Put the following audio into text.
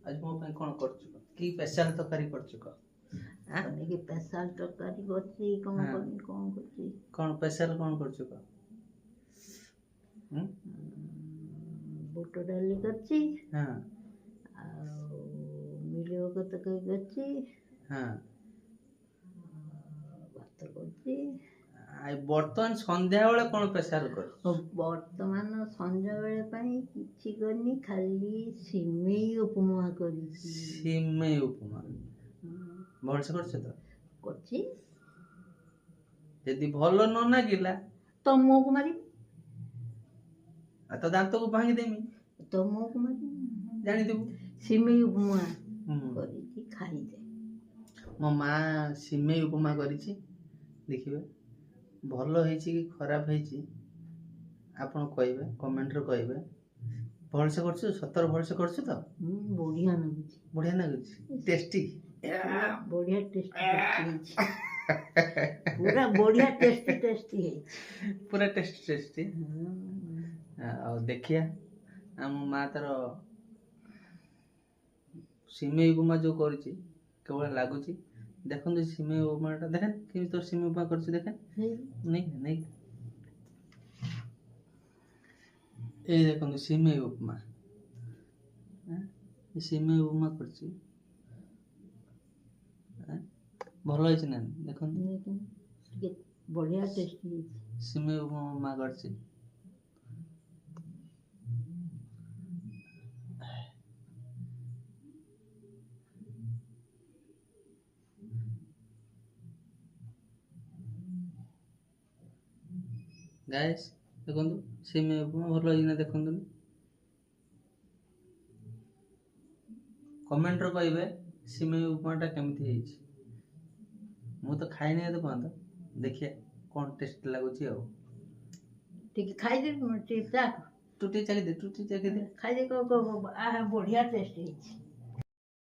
आज मो पे कौन कर चुका की स्पेशल तकारी कर चुका अनेक स्पेशल तरकारी करछि कौन हाँ। करनी कौन करछि कौन स्पेशल कौन कर चुका बुट डाली करछि हाँ मिलियो को तरकारी करछि हाँ भात करछि आई बर्तमान संध्या बेले कौन स्पेशल कर वर्तमान संध्या बेले ପାଇଁ କିଛି କରିନି ଖାଲି ସିମେଇ ଉପମା କରିଛି सिमेई उपमा भल से करछ तो करछि यदि भल न नागिला ତମକୁ ମାରି आ तो दांत को भांगी देमी ତମକୁ ମାରି जानी देबू ସିମେଇ ଉପମା କରିଛି ଖାଇଦେ मो माँ सिमेई उपमा करिछि देखिबे भल ହେଇଛି कि खराब ହେଇଛି आपण कहबे कमेंट रे कहबे भल से करछ सतर भल से करछ तो ବଢିଆ ଲାଗୁଛି बढ़िया लाଗୁଛି टेस्टी ବଢିଆ ଟେଷ୍ଟି ପୁରା ବଢିଆ ଟେଷ୍ଟି ହେଇଛି पूरा टेस्टी आ देखिया हम माँ तार सिमेई उपमा जो करिछि केवल लागुछि देखन सिमेई उपमाटा देखन कि तो सिमेई उपमा करछि देखन नहीं नहीं ए देखन सिमेई उपमा सिमेई उपमा करछि भल होइछ ना देखन ଟିକେ ବଢିଆ ଟେଷ୍ଟି ହେଇଛି सिमेई उपमा करछि गाइस देखंतु सिमेई उपमा भल होइना देखंतु कमेंट रो कहबे सिमेई उपमाटा केमथि ହେଇଛି ମୁଁ ତ ଖାଇନି ଏତେ ପର୍ଯ୍ୟନ୍ତ ଦେଖିଆ କଣ ଟେଷ୍ଟ ଲାଗୁଛି ଆଉ ଟିକେ ଖାଇଦେ ଟିକେ ଚାଖ ତୁ ଟିକେ ଚାଖି ଦେ ଖାଇଦେ ବଢିଆ ଟେଷ୍ଟ ହେଇଛି